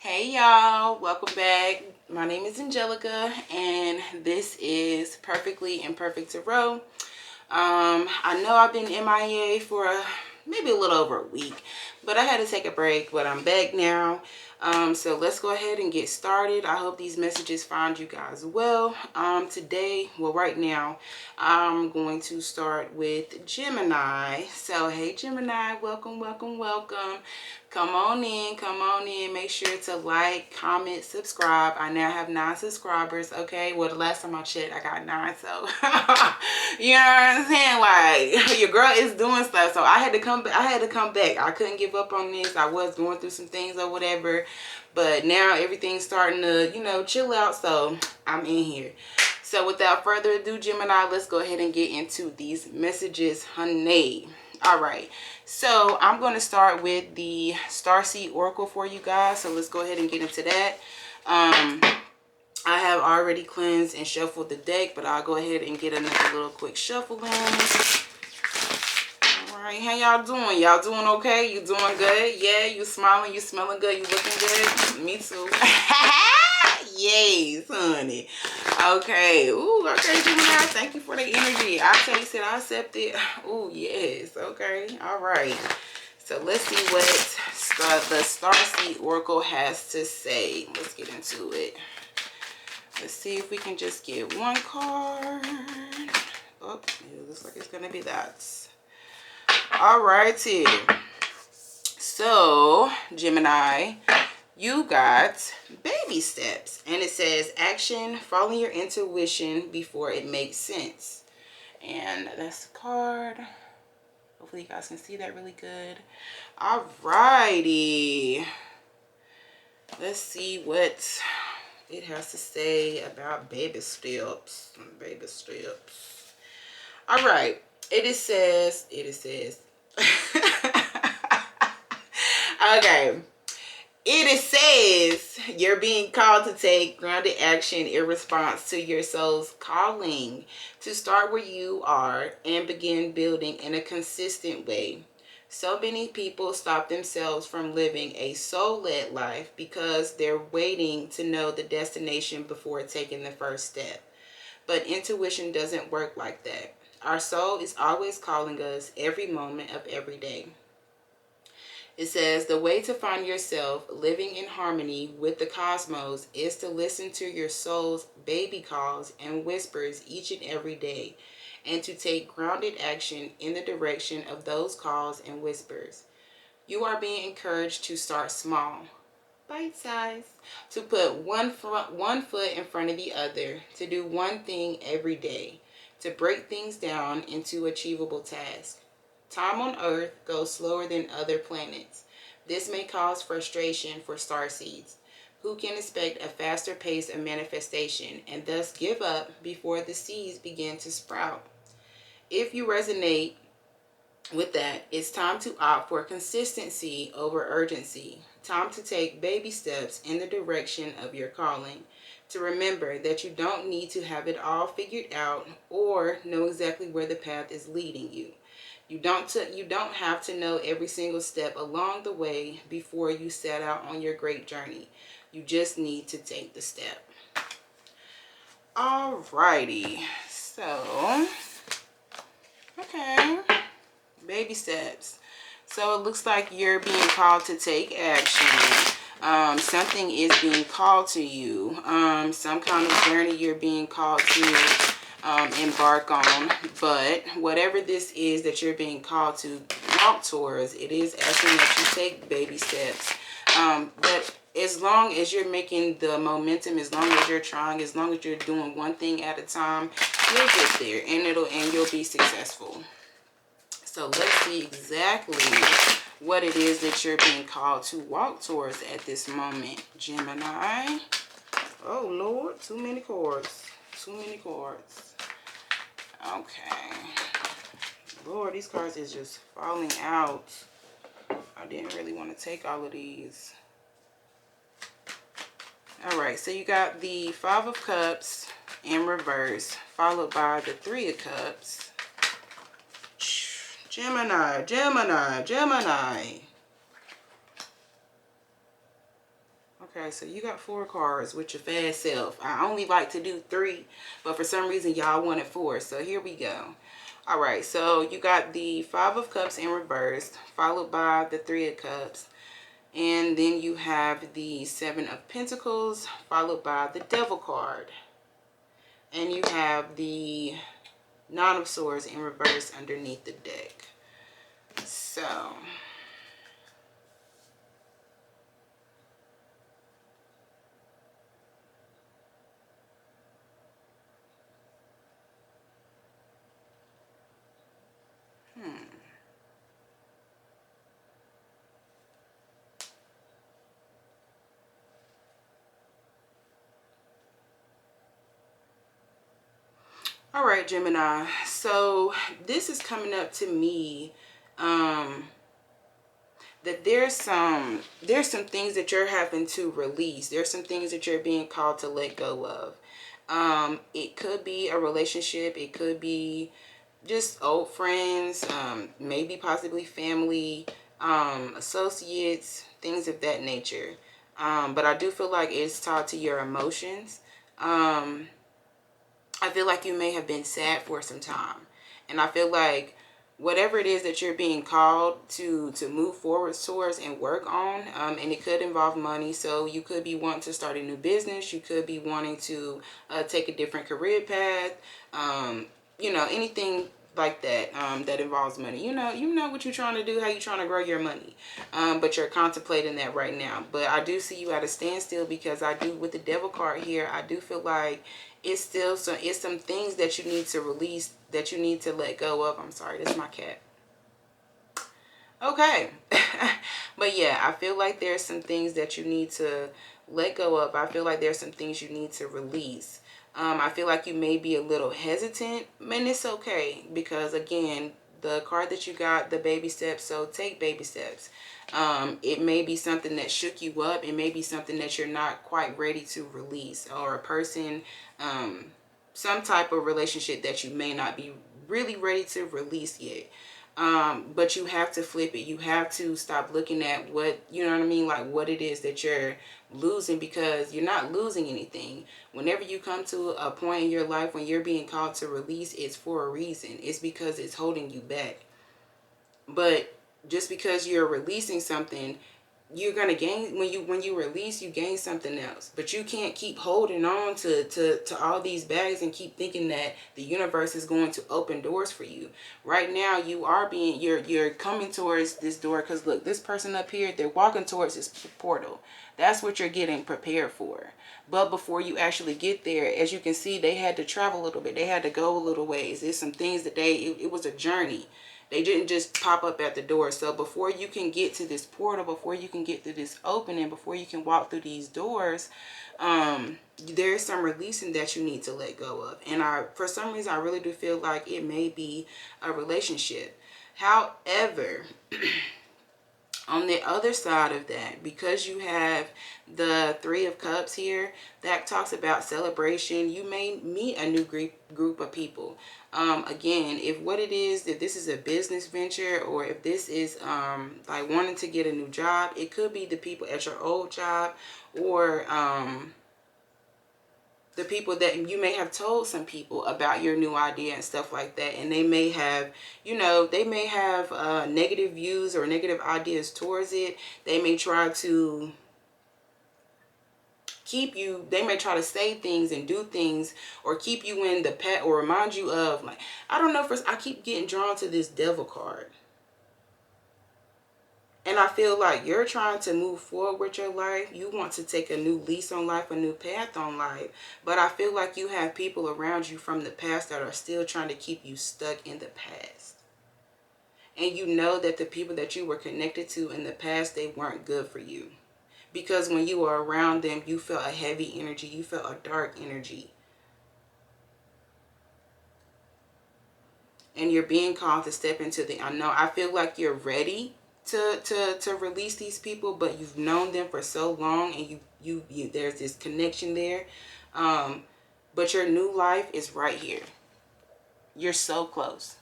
Hey y'all, welcome back. My name is Angelica and this is Perfectly Imperfect Tarot. I know I've been MIA for maybe a little over a week, but I had to take a break, but I'm back now. So let's go ahead and get started. I hope these messages find you guys well. Right now, I'm going to start with Gemini. So, hey Gemini, welcome, welcome, welcome. Come on in. Make sure to like, comment, subscribe. I now have 9 subscribers. Okay, well the last time I checked, I got 9. So you know what I'm saying? Like your girl is doing stuff. So I had to come. Back. I couldn't give up on this. I was going through some things or whatever, but now everything's starting to chill out. So I'm in here. So without further ado, Gemini, let's go ahead and get into these messages, honey. All right, so I'm going to start with the Starseed Oracle for you guys. So let's go ahead and get into that. I have already cleansed and shuffled the deck, but I'll go ahead and get another little quick shuffle in. All right, how y'all doing? Y'all doing okay? You doing good? Yeah, you smiling, you smelling good, you looking good? Me too. Yes, honey. Okay. Ooh, okay, Gemini. Thank you for the energy. I taste it. I accept it. Ooh, yes. Okay. All right. So let's see what the Starseed Oracle has to say. Let's get into it. Let's see if we can just get one card. Oh, it looks like it's going to be that. All righty. So, Gemini, you got baby steps, and it says action, following your intuition before it makes sense. And that's the card. Hopefully you guys can see that really good. All righty, let's see what it has to say about baby steps. All right, it says okay. It says you're being called to take grounded action in response to your soul's calling, to start where you are and begin building in a consistent way. So many people stop themselves from living a soul-led life because they're waiting to know the destination before taking the first step. But intuition doesn't work like that. Our soul is always calling us every moment of every day. It says the way to find yourself living in harmony with the cosmos is to listen to your soul's baby calls and whispers each and every day, and to take grounded action in the direction of those calls and whispers. You are being encouraged to start small, bite size, to put one foot in front of the other, to do one thing every day, to break things down into achievable tasks. Time on Earth goes slower than other planets. This may cause frustration for starseeds, who can expect a faster pace of manifestation and thus give up before the seeds begin to sprout. If you resonate with that, it's time to opt for consistency over urgency. Time to take baby steps in the direction of your calling. To remember that you don't need to have it all figured out or know exactly where the path is leading you. You don't have to know every single step along the way before you set out on your great journey. You just need to take the step. Alrighty. So, okay. Baby steps. So it looks like you're being called to take action. Something is being called to you. Some kind of journey you're being called to embark on, but whatever this is that you're being called to walk towards, it is asking that you take baby steps. But as long as you're making the momentum, as long as you're trying, as long as you're doing one thing at a time, you'll get there, and you'll be successful. So let's see exactly what it is that you're being called to walk towards at this moment, Gemini. Oh Lord, too many cards. Okay. Lord, these cards is just falling out. I didn't really want to take all of these. Alright, so you got the 5 of Cups in reverse, followed by the 3 of Cups. Gemini. Okay, so you got 4 cards with your fast self. I only like to do 3, but for some reason y'all wanted 4. So here we go. All right, so you got the 5 of Cups in reverse, followed by the 3 of Cups. And then you have the 7 of Pentacles, followed by the Devil card. And you have the 9 of Swords in reverse underneath the deck. So all right, Gemini. So this is coming up to me that there's some things that you're having to release. There's some things that you're being called to let go of. It could be a relationship. It could be just old friends, maybe possibly family, associates, things of that nature. But I do feel like it's tied to your emotions. I feel like you may have been sad for some time. And I feel like whatever it is that you're being called to move forward towards and work on, and it could involve money. So you could be wanting to start a new business. You could be wanting to take a different career path. You know, anything like that that involves money. You know what you're trying to do, how you're trying to grow your money. But you're contemplating that right now. But I do see you at a standstill, because I do, with the Devil card here, I do feel like it's still some things that you need to release, that you need to let go of. I'm sorry, this is my cat. Okay. But yeah, I feel like there's some things that you need to let go of. I feel like there's some things you need to release. I feel like you may be a little hesitant, and it's okay, because again, the card that you got, the baby steps, so take baby steps. It may be something that shook you up. It may be something that you're not quite ready to release, or a person, some type of relationship that you may not be really ready to release yet. But you have to flip it. You have to stop looking at what, you know what I mean, like what it is that you're losing, because you're not losing anything. Whenever you come to a point in your life when you're being called to release, it's for a reason. It's because it's holding you back. But just because you're releasing something, you're gonna gain, when you release, you gain something else. But you can't keep holding on to all these bags and keep thinking that the universe is going to open doors for you. Right now, you're coming towards this door, because look, this person up here, they're walking towards this portal. That's what you're getting prepared for. But before you actually get there, as you can see, they had to travel a little bit. They had to go a little ways. There's some things that it was a journey. They didn't just pop up at the door. So before you can get to this portal, before you can get to this opening, before you can walk through these doors, there's some releasing that you need to let go of. And for some reason, I really do feel like it may be a relationship. However, on the other side of that, because you have the 3 of Cups here, that talks about celebration. You may meet a new group of people. Again, if this is a business venture, or if this is like wanting to get a new job, it could be the people at your old job, or the people that you may have told some people about your new idea and stuff like that, and they may have, negative views or negative ideas towards it. They may try to keep you, they may try to say things and do things, or keep you in the past, or remind you of, like, I don't know, I keep getting drawn to this Devil card. And I feel like you're trying to move forward with your life. You want to take a new lease on life, a new path on life. But I feel like you have people around you from the past that are still trying to keep you stuck in the past. And you know that the people that you were connected to in the past, they weren't good for you. Because when you were around them, you felt a heavy energy. You felt a dark energy. And you're being called to step into the unknown. I feel like you're ready to release these people, but you've known them for so long, and you there's this connection there. But your new life is right here. You're so close.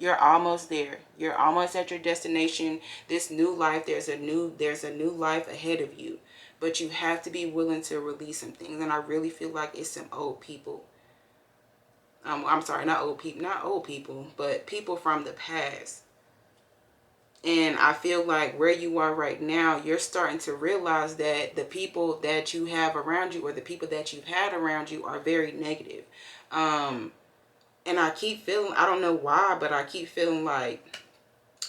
You're almost there. You're almost at your destination. This new life, there's a new life ahead of you. but you have to be willing to release some things. And I really feel like it's some old people. I'm sorry, not old people, but people from the past. And I feel like where you are right now, you're starting to realize that the people that you have around you, or the people that you've had around you, are very negative. And I keep feeling, I don't know why, but I keep feeling like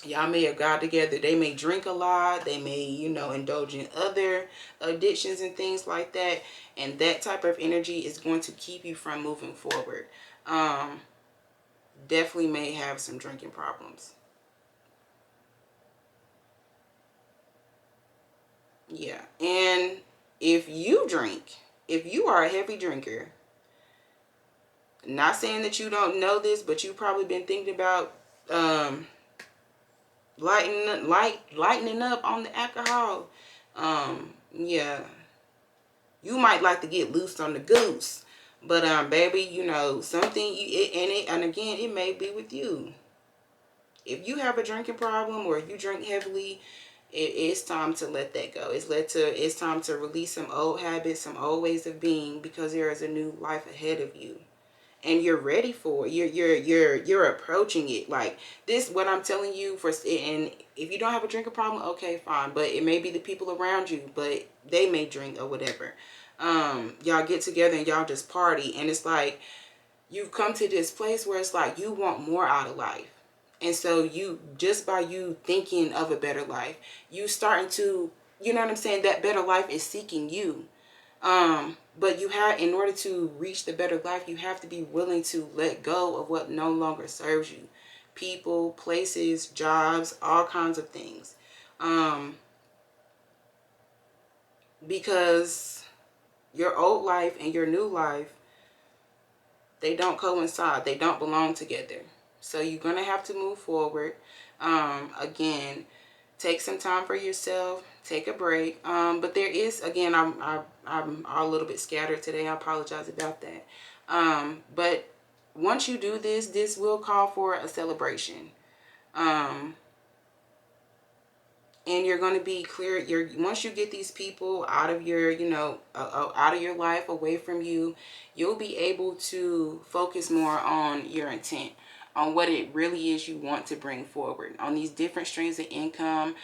y'all may have got together. They may drink a lot. They may, indulge in other addictions and things like that. And that type of energy is going to keep you from moving forward. Definitely may have some drinking problems. Yeah. And if you drink, if you are a heavy drinker, not saying that you don't know this, but you've probably been thinking about lightening up on the alcohol. Yeah, you might like to get loose on the goose, but baby, something and again, it may be with you. If you have a drinking problem, or if you drink heavily, it's time to let that go. It's time to release some old habits, some old ways of being, because there is a new life ahead of you. And you're ready for it. You're approaching it like this. What I'm telling you, and if you don't have a drinking problem, okay, fine. But it may be the people around you, but they may drink or whatever. Y'all get together and y'all just party, and it's like you've come to this place where it's like you want more out of life. And so you, just by you thinking of a better life, you starting to, you know what I'm saying, that better life is seeking you. But in order to reach the better life, you have to be willing to let go of what no longer serves you. People, places, jobs, all kinds of things. Because your old life and your new life, they don't coincide. They don't belong together. So you're going to have to move forward. Again, take some time for yourself. Take a break. But there is, again, I'm a little bit scattered today. I apologize about that. But once you do this will call for a celebration. And you're going to be clear. Once you get these people out of your, out of your life, away from you, you'll be able to focus more on your intent, on what it really is you want to bring forward, on these different streams of income,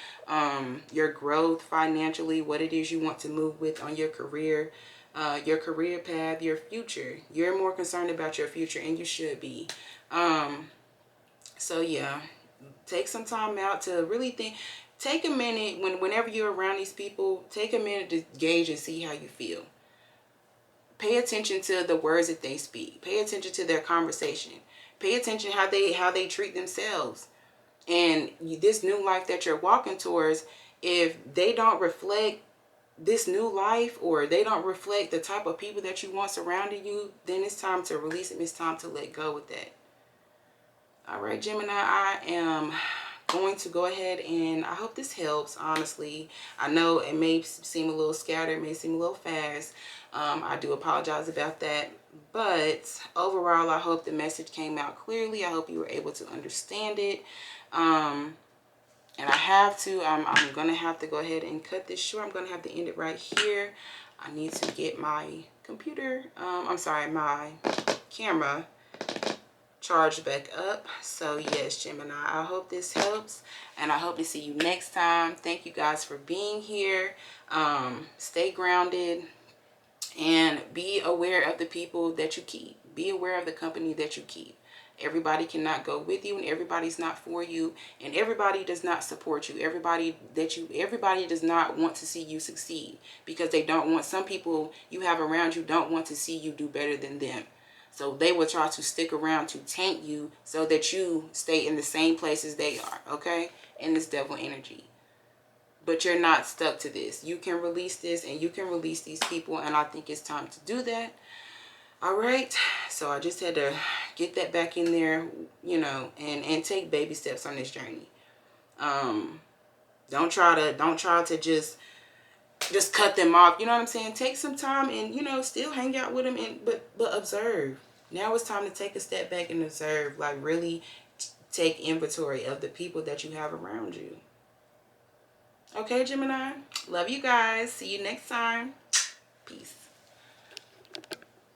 your growth financially, what it is you want to move with on your career path, your future. You're more concerned about your future, and you should be. So yeah, take some time out to really think. Take a minute whenever you're around these people, take a minute to gauge and see how you feel. Pay attention to the words that they speak. Pay attention to their conversation. Pay attention how they treat themselves. And this new life that you're walking towards, if they don't reflect this new life, or they don't reflect the type of people that you want surrounding you, then it's time to release them. It's time to let go with that. All right, Gemini, I am going to go ahead, and I hope this helps. Honestly, I know it may seem a little scattered, it may seem a little fast. I do apologize about that, but overall, I hope the message came out clearly. I hope you were able to understand it. And I'm gonna have to go ahead and cut this short. I'm gonna have to end it right here. I need to get my computer, my camera charged back up. So yes, Gemini, I hope this helps, and I hope to see you next time. Thank you guys for being here. Stay grounded, and be aware of the people that you keep. Be aware of the company that you keep. Everybody cannot go with you, and everybody's not for you, and everybody does not support you. Everybody does not want to see you succeed, because they don't want, some people you have around you don't want to see you do better than them. So they will try to stick around to taint you so that you stay in the same place as they are, okay? In this devil energy. But you're not stuck to this. You can release this, and you can release these people, and I think it's time to do that. All right, so I just had to get that back in there, and take baby steps on this journey. Don't try to just cut them off. You know what I'm saying? Take some time and still hang out with them, but observe. Now it's time to take a step back and observe. Like, really take inventory of the people that you have around you. Okay, Gemini. Love you guys. See you next time. Peace.